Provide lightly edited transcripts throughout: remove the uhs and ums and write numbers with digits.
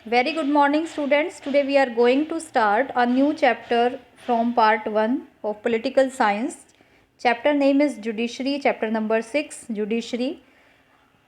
Very good morning, students. Today we are going to start a new chapter from part 1 of political science. Chapter name is Judiciary, chapter number 6 Judiciary.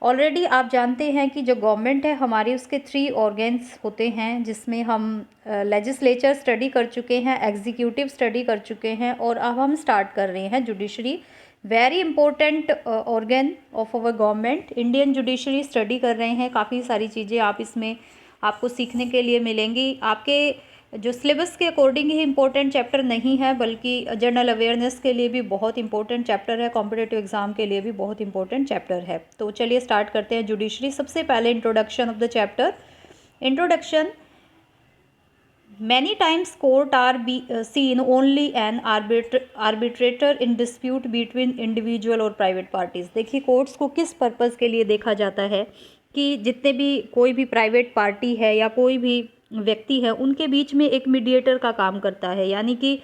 Already आप जानते हैं कि जो government है हमारी उसके 3 organs होते हैं, जिसमें हम लेजिस्लेचर स्टडी कर चुके हैं, एग्जीक्यूटिव स्टडी कर चुके हैं और अब हम स्टार्ट कर रहे हैं judiciary. Very important organ of our government. Indian judiciary study कर रहे हैं. काफ़ी सारी चीज़ें आप इसमें आपको सीखने के लिए मिलेंगी. आपके जो सिलेबस के अकॉर्डिंग ही इम्पोर्टेंट चैप्टर नहीं है, बल्कि जनरल अवेयरनेस के लिए भी बहुत इंपॉर्टेंट चैप्टर है, कॉम्पिटिटिव एग्जाम के लिए भी बहुत इंपॉर्टेंट चैप्टर है. तो चलिए स्टार्ट करते हैं जुडिशरी. सबसे पहले introduction of the chapter. Introduction. Many times court are seen only an arbitrator in dispute between individual और private parties. देखिए कोर्ट्स को किस पर्पज़ के लिए देखा जाता है कि जितने भी कोई भी प्राइवेट पार्टी है या कोई भी व्यक्ति है उनके बीच में एक मीडिएटर का काम करता है, यानी कि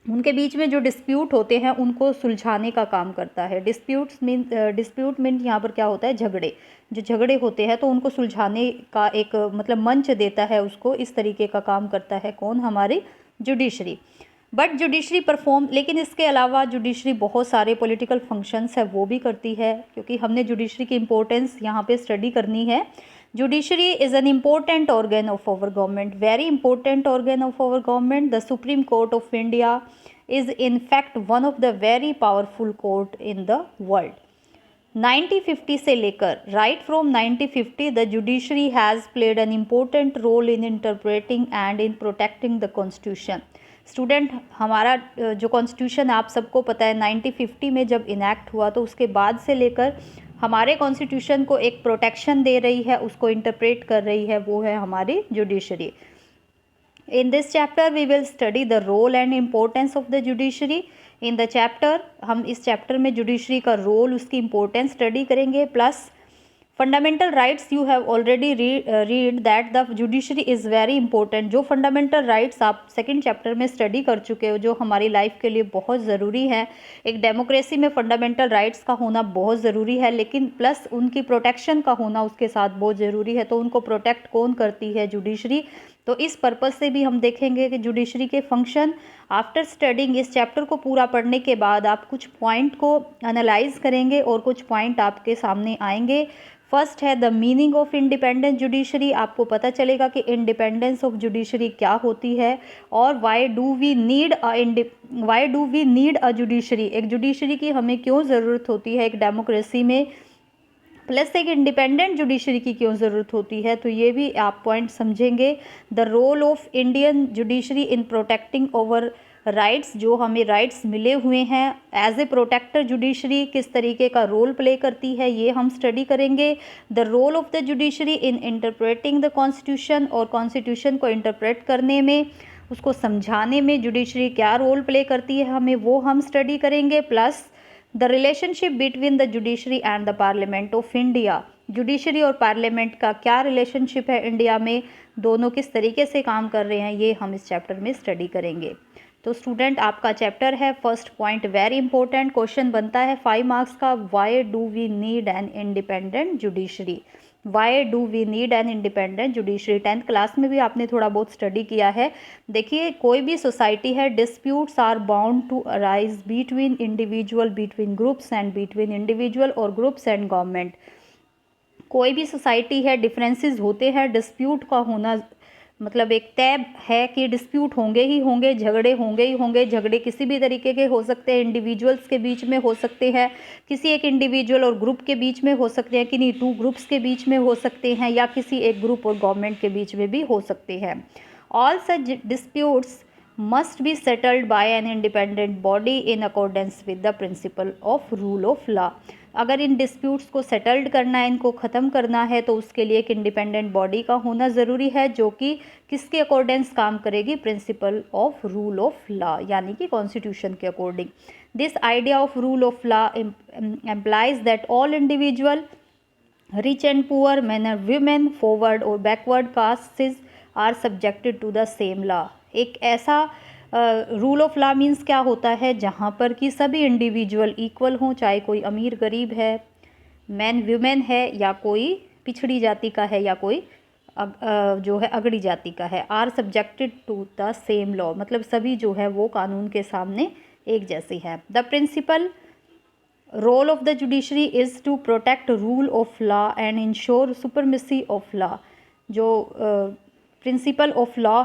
उनके बीच में जो डिस्प्यूट होते हैं उनको सुलझाने का काम करता है. डिस्प्यूट मीन यहाँ पर क्या होता है, झगड़े. जो झगड़े होते हैं तो उनको सुलझाने का एक मतलब मंच देता है, उसको इस तरीके का काम करता है कौन, हमारी जुडिशरी. बट जुडिशरी परफॉर्म, लेकिन इसके अलावा जुडिशरी बहुत सारे पॉलिटिकल फंक्शंस है वो भी करती है, क्योंकि हमने जुडिशरी की इम्पोर्टेंस यहाँ पे स्टडी करनी है. Judiciary is an important organ of our government, very important organ of our government. The Supreme Court of India is in fact one of the very powerful court in the world. 1950 से लेकर right from 1950 the judiciary has played an important role in interpreting and in protecting the constitution. Student, हमारा जो constitution आप सबको पता है 1950 में जब इनैक्ट हुआ, तो उसके बाद से लेकर हमारे कॉन्स्टिट्यूशन को एक प्रोटेक्शन दे रही है, उसको इंटरप्रेट कर रही है, वो है हमारी judiciary. In this chapter we will study the role and importance of the judiciary. In the chapter, हम इस चैप्टर में जुडिशरी का रोल, उसकी इम्पोर्टेंस स्टडी करेंगे. Plus fundamental rights, you have already read that the judiciary is very important. जो fundamental rights आप second chapter में study कर चुके हो, जो हमारी लाइफ के लिए बहुत ज़रूरी है. एक डेमोक्रेसी में फंडामेंटल राइट्स का होना बहुत ज़रूरी है, लेकिन प्लस उनकी प्रोटेक्शन का होना उसके साथ बहुत ज़रूरी है. तो उनको प्रोटेक्ट कौन करती है, जुडिशरी. तो इस पर्पज़ से भी हम देखेंगे कि जुडिशरी के फंक्शन. आफ्टर स्टडिंग, इस चैप्टर को पूरा पढ़ने के बाद आप कुछ पॉइंट को एनालाइज करेंगे और कुछ पॉइंट आपके सामने आएंगे. फर्स्ट है the meaning of independent judiciary. आपको पता चलेगा कि इंडिपेंडेंस ऑफ जुडिशरी क्या होती है और why do we need a judiciary. एक जुडिशरी की हमें क्यों ज़रूरत होती है एक डेमोक्रेसी में, प्लस एक इंडिपेंडेंट जुडिशरी की क्यों ज़रूरत होती है. तो ये भी आप पॉइंट समझेंगे. The role of Indian judiciary in protecting our rights, जो हमें राइट्स मिले हुए हैं, एज ए प्रोटेक्टर जुडिशरी किस तरीके का रोल प्ले करती है, ये हम स्टडी करेंगे. The role of the judiciary in interpreting the constitution, और कॉन्स्टिट्यूशन को इंटरप्रेट करने में, उसको समझाने में जुडिशरी क्या रोल प्ले करती है हमें, वो हम स्टडी करेंगे. Plus the relationship between the judiciary and the parliament of India. Judiciary और पार्लियामेंट का क्या रिलेशनशिप है इंडिया में, दोनों किस तरीके से काम कर रहे हैं, ये हम इस चैप्टर में स्टडी करेंगे. तो स्टूडेंट, आपका चैप्टर है. First point very important question बनता है 5 मार्क्स का. Why do we need an independent judiciary. Why do we need an independent judiciary. 10th class में भी आपने थोड़ा बहुत स्टडी किया है. देखिए, कोई भी सोसाइटी है, disputes are bound to arise between individual, between groups and between individual और ग्रुप्स एंड गवर्नमेंट. कोई भी सोसाइटी है, डिफरेंसेस होते हैं, डिस्प्यूट का होना मतलब एक तय है कि डिस्प्यूट होंगे ही होंगे, झगड़े होंगे ही होंगे. झगड़े किसी भी तरीके के हो सकते हैं, इंडिविजुअल्स के बीच में हो सकते हैं, किसी एक इंडिविजुअल और ग्रुप के बीच में हो सकते हैं, किन्हीं 2 ग्रुप्स के बीच में हो सकते हैं, या किसी एक ग्रुप और गवर्नमेंट के बीच में भी हो सकते हैं. All such disputes must be settled bye an independent body in accordance with the principal of rule of law. अगर इन डिस्प्यूट्स को सेटल्ड करना है, इनको ख़त्म करना है, तो उसके लिए एक इंडिपेंडेंट बॉडी का होना ज़रूरी है, जो कि किसके अकॉर्डेंस काम करेगी, principle of rule of law, यानी कि कॉन्स्टिट्यूशन के according. This idea of rule of law employs that all individual, rich and poor, man and women, forward और backward castes are subjected to the same law. एक ऐसा rule of law means क्या होता है, जहाँ पर कि सभी इंडिविजुअल इक्वल हों, चाहे कोई अमीर गरीब है, मैन वीमेन है, या कोई पिछड़ी जाति का है, या कोई जो है अगड़ी जाति का है। Are subjected to the same law, मतलब सभी जो है वो कानून के सामने एक जैसी है। The principle role of the judiciary is to protect rule of law and ensure supremacy of law. जो principle of law,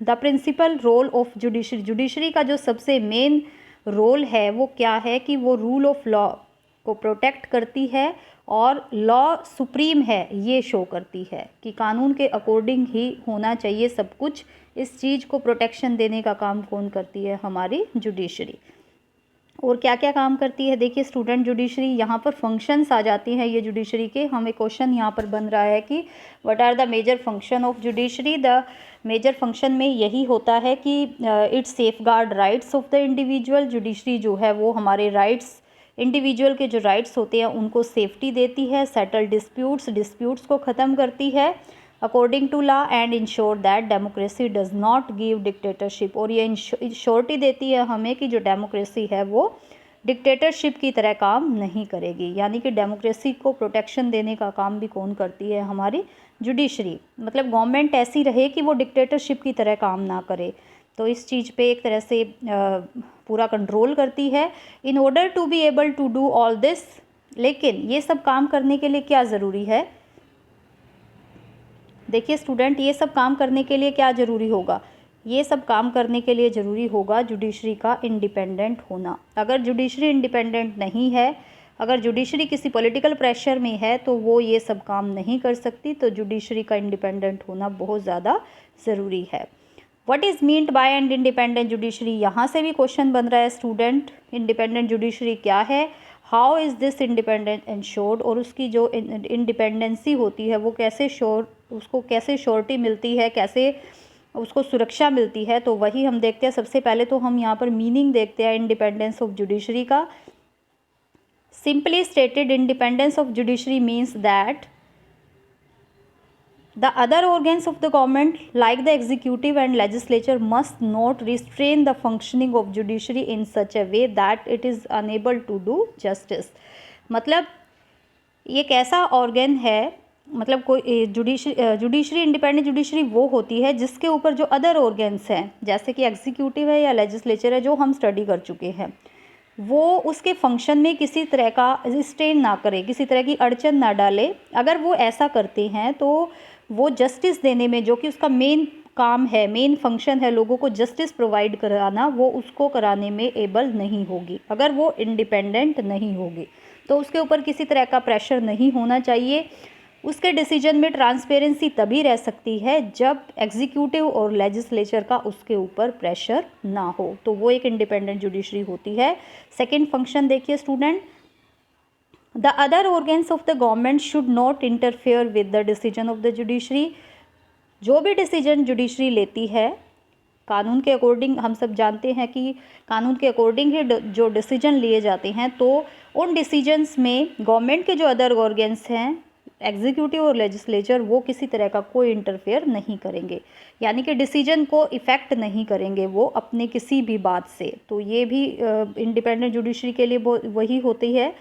the principle role of judiciary, judiciary का जो सबसे मेन रोल है वो क्या है कि वो रूल ऑफ लॉ को प्रोटेक्ट करती है और लॉ सुप्रीम है ये शो करती है कि कानून के अकॉर्डिंग ही होना चाहिए सब कुछ। इस चीज़ को प्रोटेक्शन देने का काम कौन करती है? हमारी जुडिशरी। और क्या क्या काम करती है देखिए स्टूडेंट जुडिशरी, यहाँ पर फंक्शंस आ जाती हैं ये जुडिशरी के। हमें क्वेश्चन यहाँ पर बन रहा है कि what are the major function of judiciary. The major function में यही होता है कि it's safeguard rights of the individual. Judiciary जो है वो हमारे राइट्स, इंडिविजुअल के जो राइट्स होते हैं उनको सेफ्टी देती है। सेटल डिस्प्यूट्स, डिस्प्यूट्स को ख़त्म करती है according to law and ensure that democracy does not give dictatorship. और ये श्योरिटी देती है हमें कि जो डेमोक्रेसी है वो डिक्टेटरशिप की तरह काम नहीं करेगी। यानी कि डेमोक्रेसी को प्रोटेक्शन देने का काम भी कौन करती है? हमारी जुडिशरी। मतलब गवर्नमेंट ऐसी रहे कि वो डिक्टेटरशिप की तरह काम ना करे, तो इस चीज़ पे एक तरह से पूरा कंट्रोल करती है। In order to be able to do all this, लेकिन ये सब काम करने के लिए क्या ज़रूरी है? देखिए स्टूडेंट, ये सब काम करने के लिए क्या ज़रूरी होगा? ये सब काम करने के लिए ज़रूरी होगा जुडिशरी का इंडिपेंडेंट होना। अगर जुडिशरी इंडिपेंडेंट नहीं है, अगर जुडिशरी किसी पॉलिटिकल प्रेशर में है तो वो ये सब काम नहीं कर सकती। तो जुडिशरी का इंडिपेंडेंट होना बहुत ज़्यादा ज़रूरी है। What is meant by and independent judiciary, यहाँ से भी क्वेश्चन बन रहा है स्टूडेंट। इंडिपेंडेंट जुडिशरी क्या है? How is this independent ensured, और उसकी जो इंडिपेंडेंसी होती है वो कैसे उसको कैसे श्योरिटी मिलती है, कैसे उसको सुरक्षा मिलती है। तो वही हम देखते हैं। सबसे पहले तो हम यहाँ पर मीनिंग देखते हैं इंडिपेंडेंस ऑफ जुडिशरी का। Simply stated, independence of judiciary means that the other organs of the government like the executive and legislature must not restrain the functioning of judiciary in such a way that it is unable to do justice। मतलब ये कैसा organ है? मतलब कोई judiciary, independent judiciary वो होती है जिसके ऊपर जो अदर ऑर्गन्स हैं, जैसे कि एग्जीक्यूटिव है या लेजिस्लेचर है, जो हम स्टडी कर चुके हैं, वो उसके फंक्शन में किसी तरह का स्ट्रेन ना करे, किसी तरह की अड़चन ना डाले। अगर वो ऐसा करते हैं तो वो जस्टिस देने में, जो कि उसका मेन काम है, मेन फंक्शन है लोगों को जस्टिस प्रोवाइड कराना, वो उसको कराने में एबल नहीं होगी अगर वो इंडिपेंडेंट नहीं होगी। तो उसके ऊपर किसी तरह का प्रेशर नहीं होना चाहिए। उसके डिसीजन में ट्रांसपेरेंसी तभी रह सकती है जब एग्जीक्यूटिव और लेजिस्लेचर का उसके ऊपर प्रेशर ना हो, तो वो एक इंडिपेंडेंट जुडिशरी होती है। सेकंड फंक्शन देखिए student, the other organs of the government should not interfere with the decision of the judiciary. जो भी डिसीजन जुडिशरी लेती है कानून के अकॉर्डिंग, हम सब जानते हैं कि कानून के अकॉर्डिंग ही जो डिसीजन लिए जाते हैं, तो उन डिसीजंस में गवर्नमेंट के जो अदर ऑर्गन्स हैं, एग्जीक्यूटिव और लेजिस्लेचर, वो किसी तरह का कोई इंटरफेयर नहीं करेंगे, यानी कि डिसीजन को इफ़ेक्ट नहीं करेंगे वो अपने किसी भी बात से। तो ये भी इंडिपेंडेंट जुडिशरी के लिए वही होती है।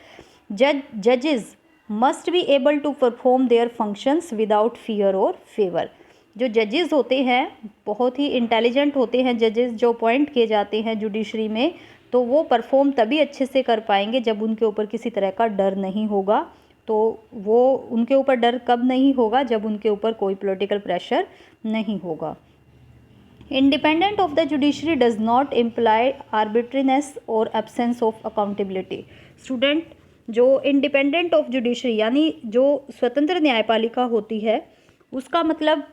जजेस must be able to perform their functions without fear और फेवर। जो जजेस होते हैं बहुत ही इंटेलिजेंट होते हैं जजेस जो अपॉइंट किए जाते हैं जुडिशरी में, तो वो परफॉर्म तभी अच्छे से कर पाएंगे जब उनके ऊपर किसी तरह का डर नहीं होगा। तो वो उनके ऊपर डर कब नहीं होगा? जब उनके ऊपर कोई पॉलिटिकल प्रेशर नहीं होगा। Independent of the judiciary does not imply arbitrariness और एब्सेंस ऑफ अकाउंटेबिलिटी। स्टूडेंट, जो इंडिपेंडेंट ऑफ जुडिशरी यानी जो स्वतंत्र न्यायपालिका होती है, उसका मतलब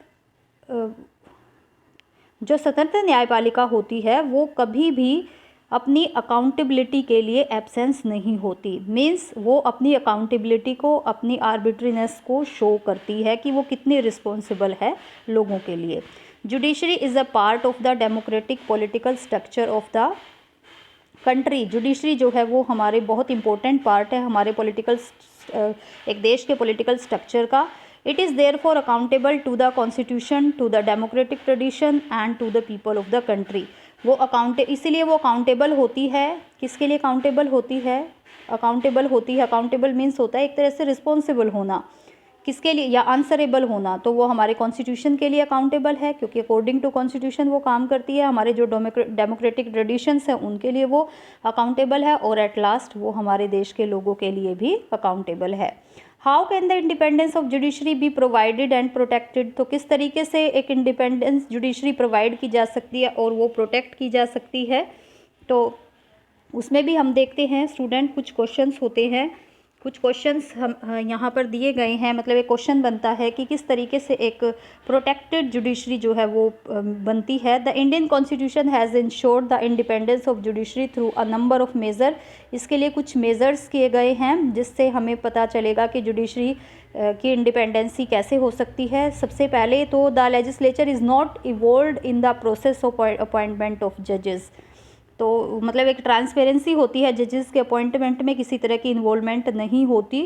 जो स्वतंत्र न्यायपालिका होती है वो कभी भी अपनी अकाउंटेबिलिटी के लिए एब्सेंस नहीं होती। मीन्स वो अपनी अकाउंटेबिलिटी को, अपनी आर्बिट्रीनेस को शो करती है कि वो कितनी रिस्पॉन्सिबल है लोगों के लिए। Judiciary is a part of the democratic political structure of the country. Judiciary जो है वो हमारे बहुत इंपॉर्टेंट पार्ट है हमारे पॉलिटिकल, एक देश के पॉलिटिकल स्ट्रक्चर का। It is therefore accountable to the constitution, to the democratic tradition and to the people of the country. वो इसीलिए वो अकाउंटेबल होती है। किसके लिए अकाउंटेबल होती है? अकाउंटेबल होती है, अकाउंटेबल मीन्स होता है एक तरह से रिस्पॉन्सिबल होना, किसके लिए, या आंसरेबल होना, तो वो हमारे कॉन्स्टिट्यूशन के लिए अकाउंटेबल है, क्योंकि अकॉर्डिंग टू कॉन्स्टिट्यूशन वो काम करती है। हमारे जो डेमोक्रेटिक ट्रेडिशंस हैं उनके लिए वो अकाउंटेबल है, और एट लास्ट वो हमारे देश के लोगों के लिए भी अकाउंटेबल है। How can the independence of judiciary be provided and protected, तो किस तरीके से एक इंडिपेंडेंस जुडिशरी प्रोवाइड की जा सकती है और वो प्रोटेक्ट की जा सकती है। तो उसमें भी हम देखते हैं स्टूडेंट, कुछ क्वेश्चंस होते हैं, कुछ क्वेश्चंस हम यहाँ पर दिए गए हैं। मतलब एक क्वेश्चन बनता है कि किस तरीके से एक प्रोटेक्टेड जुडिशरी जो है वो बनती है। The Indian constitution has ensured the independence of judiciary through a number of major, इसके लिए कुछ मेजर्स किए गए हैं जिससे हमें पता चलेगा कि जुडिशरी की इंडिपेंडेंसी कैसे हो सकती है। सबसे पहले तो the legislature is not evolved in the process of appointment of जजेस, तो मतलब एक ट्रांसपेरेंसी होती है, जजेस के अपॉइंटमेंट में किसी तरह की इन्वॉल्वमेंट नहीं होती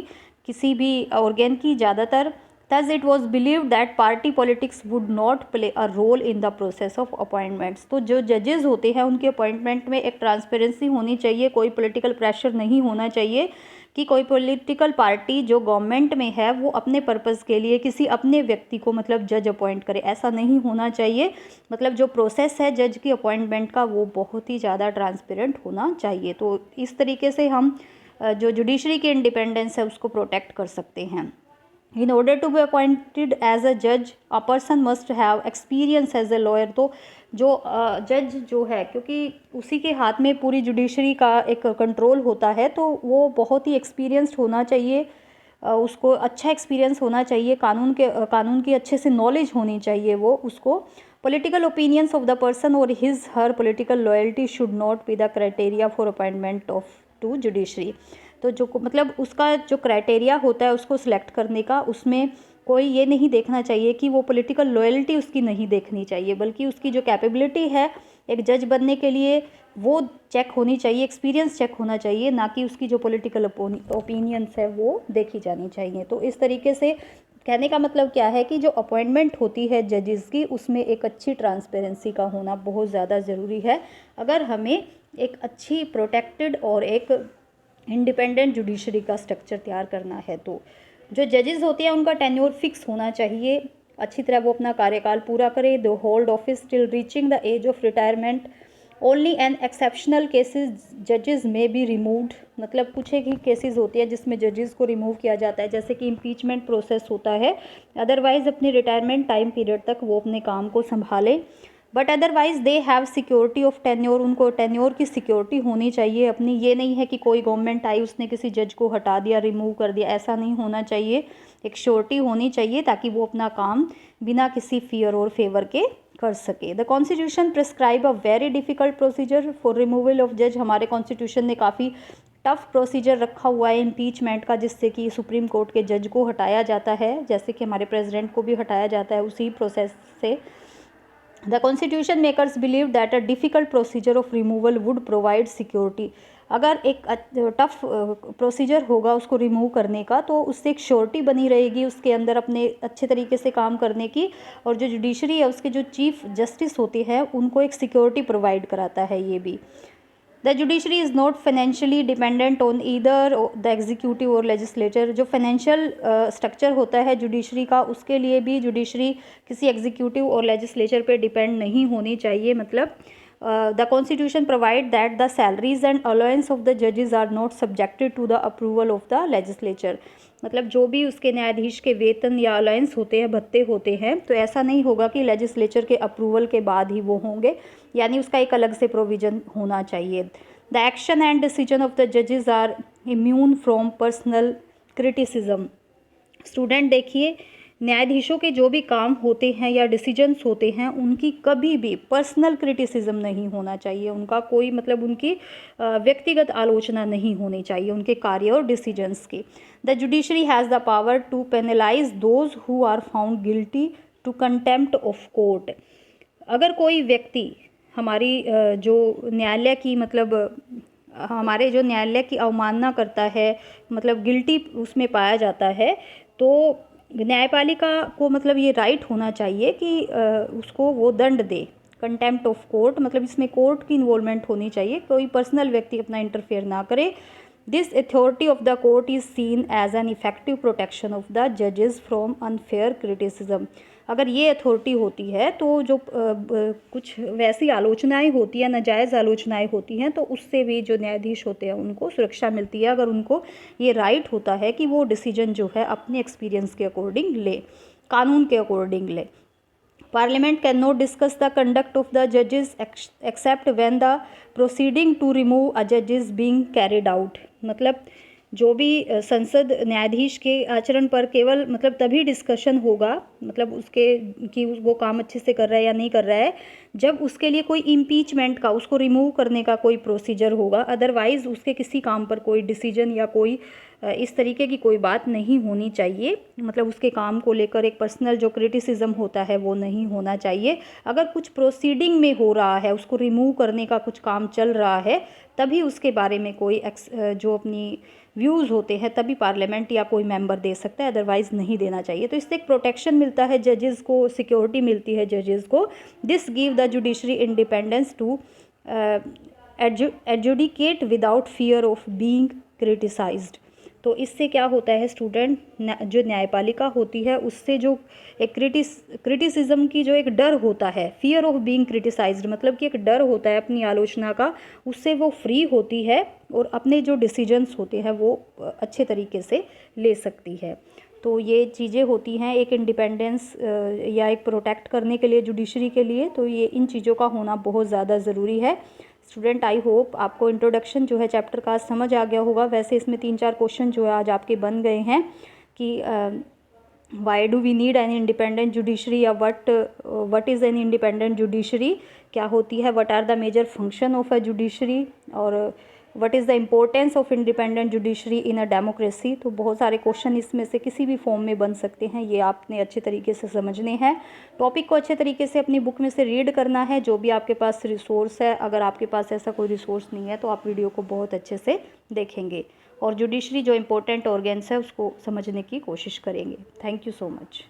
किसी भी ऑर्गन की ज़्यादातर। thus it was believed that party politics would not play a role in the process of appointments, तो जो जजेस होते हैं उनके अपॉइंटमेंट में एक ट्रांसपेरेंसी होनी चाहिए, कोई पॉलिटिकल प्रेशर नहीं होना चाहिए कि कोई पॉलिटिकल पार्टी जो गवर्नमेंट में है वो अपने पर्पज़ के लिए किसी अपने व्यक्ति को मतलब जज अपॉइंट करे, ऐसा नहीं होना चाहिए। मतलब जो प्रोसेस है जज की अपॉइंटमेंट का वो बहुत ही ज़्यादा ट्रांसपेरेंट होना चाहिए। तो इस तरीके से हम जो जुडिशरी की इंडिपेंडेंस है उसको प्रोटेक्ट कर सकते हैं। In order to be appointed as a जज a person must have experience as a lawyer, तो जो जज जो है, क्योंकि उसी के हाथ में पूरी जुडिशरी का एक कंट्रोल होता है, तो वो बहुत ही एक्सपीरियंस्ड होना चाहिए, उसको अच्छा एक्सपीरियंस होना चाहिए, कानून की अच्छे से नॉलेज होनी चाहिए वो उसको। Political opinions of the person और his her political loyalty should not be the criteria for appointment of to judiciary, तो जो मतलब उसका जो क्राइटेरिया होता है उसको सिलेक्ट करने का, उसमें कोई ये नहीं देखना चाहिए कि वो पॉलिटिकल लॉयल्टी उसकी नहीं देखनी चाहिए, बल्कि उसकी जो कैपेबिलिटी है एक जज बनने के लिए वो चेक होनी चाहिए, एक्सपीरियंस चेक होना चाहिए, ना कि उसकी जो पॉलिटिकल ओपिनियंस है वो देखी जानी चाहिए। तो इस तरीके से कहने का मतलब क्या है कि जो अपॉइंटमेंट होती है जजेस की उसमें एक अच्छी ट्रांसपेरेंसी का होना बहुत ज़्यादा ज़रूरी है, अगर हमें एक अच्छी प्रोटेक्टेड और एक इंडिपेंडेंट जुडिशरी का स्ट्रक्चर तैयार करना है। तो जो जजेस होते हैं उनका टेन्योर फिक्स होना चाहिए, अच्छी तरह वो अपना कार्यकाल पूरा करें, to hold office till reaching the age of retirement, only in exceptional cases जजेस में बी रिमूव्ड, मतलब कुछ ही केसेस होते हैं जिसमें जजेस को रिमूव किया जाता है, जैसे कि इम्पीचमेंट प्रोसेस होता है, अदरवाइज अपने रिटायरमेंट टाइम पीरियड तक वो अपने काम को संभालें। But otherwise they have security of tenure, उनको टेन्योर की सिक्योरिटी होनी चाहिए अपनी, ये नहीं है कि कोई गवर्नमेंट आई उसने किसी जज को हटा दिया, रिमूव कर दिया, ऐसा नहीं होना चाहिए, एक श्योरिटी होनी चाहिए ताकि वो अपना काम बिना किसी फियर और फेवर के कर सके। The constitution prescribe a very difficult procedure for removal of जज, हमारे कॉन्स्टिट्यूशन ने काफ़ी टफ प्रोसीजर रखा हुआ है इम्पीचमेंट का, जिससे कि सुप्रीम कोर्ट के जज को हटाया जाता है, जैसे कि हमारे प्रेसिडेंट को भी हटाया जाता है उसी प्रोसेस से। The constitution makers believe that a difficult procedure of removal would provide security, अगर एक टफ प्रोसीजर होगा उसको रिमूव करने का तो उससे एक श्योरिटी बनी रहेगी उसके अंदर अपने अच्छे तरीके से काम करने की, और जो जुडिशरी है उसके जो चीफ जस्टिस होते हैं उनको एक सिक्योरिटी प्रोवाइड कराता है ये भी। The judiciary is not financially dependent on either the executive और लेजिस्लेचर, जो फाइनेंशियल स्ट्रक्चर होता है जुडिशरी का उसके लिए भी जुडिशरी किसी एग्जीक्यूटिव और लेजिस्लेचर पे डिपेंड नहीं होनी चाहिए। मतलब the constitution provide that the salaries and allowance of the जजेस are not subjected to the approval of the legislature, मतलब जो भी उसके न्यायाधीश के वेतन या अलाउंस होते हैं, भत्ते होते हैं, तो ऐसा नहीं होगा कि लेजिस्लेचर के अप्रूवल के बाद ही वो होंगे, यानी उसका एक अलग से प्रोविज़न होना चाहिए। The action and decision of the जजेस are immune from personal criticism, student देखिए न्यायाधीशों के जो भी काम होते हैं या डिसीजंस होते हैं उनकी कभी भी पर्सनल क्रिटिसिज्म नहीं होना चाहिए, उनका कोई मतलब उनकी व्यक्तिगत आलोचना नहीं होनी चाहिए उनके कार्य और डिसीजंस की। The judiciary has the power to penalise those who are found guilty to contempt of court, अगर कोई व्यक्ति हमारी जो न्यायालय की मतलब हमारे जो न्यायालय की अवमानना करता है, मतलब गिल्टी उसमें पाया जाता है, तो न्यायपालिका को मतलब ये राइट होना चाहिए कि उसको वो दंड दे। कंटेम्प्ट ऑफ कोर्ट मतलब इसमें कोर्ट की इन्वॉल्वमेंट होनी चाहिए, कोई पर्सनल व्यक्ति अपना इंटरफेयर ना करे। This authority of the court is seen as an effective protection of the जजेस फ्रॉम अनफेयर क्रिटिसिज्म। अगर ये अथॉरिटी होती है तो जो कुछ वैसी आलोचनाएं होती हैं, नाजायज़ आलोचनाएं होती हैं, तो उससे भी जो न्यायाधीश होते हैं उनको सुरक्षा मिलती है, अगर उनको ये राइट होता है कि वो डिसीजन जो है अपने एक्सपीरियंस के अकॉर्डिंग ले, कानून के अकॉर्डिंग ले। Parliament cannot discuss the conduct of the judges except when the proceeding to remove a judge is being carried out। मतलब जो भी संसद न्यायाधीश के आचरण पर केवल मतलब तभी डिस्कशन होगा, मतलब उसके कि वो काम अच्छे से कर रहा है या नहीं कर रहा है, जब उसके लिए कोई इम्पीचमेंट का, उसको रिमूव करने का कोई प्रोसीजर होगा। अदरवाइज़ उसके किसी काम पर कोई डिसीजन या कोई इस तरीके की कोई बात नहीं होनी चाहिए, मतलब उसके काम को लेकर एक पर्सनल जो क्रिटिसिज्म होता है वो नहीं होना चाहिए। अगर कुछ प्रोसीडिंग में हो रहा है, उसको रिमूव करने का कुछ काम चल रहा है, तभी उसके बारे में कोई जो अपनी व्यूज़ होते हैं तभी पार्लियामेंट या कोई मेंबर दे सकता है, अदरवाइज़ नहीं देना चाहिए। तो इससे एक प्रोटेक्शन मिलता है जजेस को, सिक्योरिटी मिलती है जजेस को। This give the judiciary independence to adjudicate without fear of being criticised. तो इससे क्या होता है स्टूडेंट, जो न्यायपालिका होती है उससे जो एक क्रिटिसिज्म की जो एक डर होता है, फियर ऑफ बीइंग क्रिटिसाइज्ड, मतलब कि एक डर होता है अपनी आलोचना का, उससे वो फ्री होती है और अपने जो डिसीजंस होते हैं वो अच्छे तरीके से ले सकती है। तो ये चीज़ें होती हैं एक इंडिपेंडेंस या एक प्रोटेक्ट करने के लिए जुडिशरी के लिए। तो ये इन चीज़ों का होना बहुत ज़्यादा ज़रूरी है। स्टूडेंट आई होप आपको इंट्रोडक्शन जो है चैप्टर का समझ आ गया होगा। वैसे इसमें 3-4 क्वेश्चन जो है आज आपके बन गए हैं कि why do we need an independent judiciary, या what is an independent judiciary, क्या होती है, what are the major function of a judiciary, और what is the importance of independent judiciary in a democracy. तो बहुत सारे क्वेश्चन इसमें से किसी भी फॉर्म में बन सकते हैं, ये आपने अच्छे तरीके से समझने हैं। टॉपिक को अच्छे तरीके से अपनी बुक में से रीड करना है, जो भी आपके पास रिसोर्स है। अगर आपके पास ऐसा कोई रिसोर्स नहीं है तो आप वीडियो को बहुत अच्छे से देखेंगे और जुडिशरी जो इम्पोर्टेंट ऑर्गन्स है उसको समझने की कोशिश करेंगे। Thank you so much.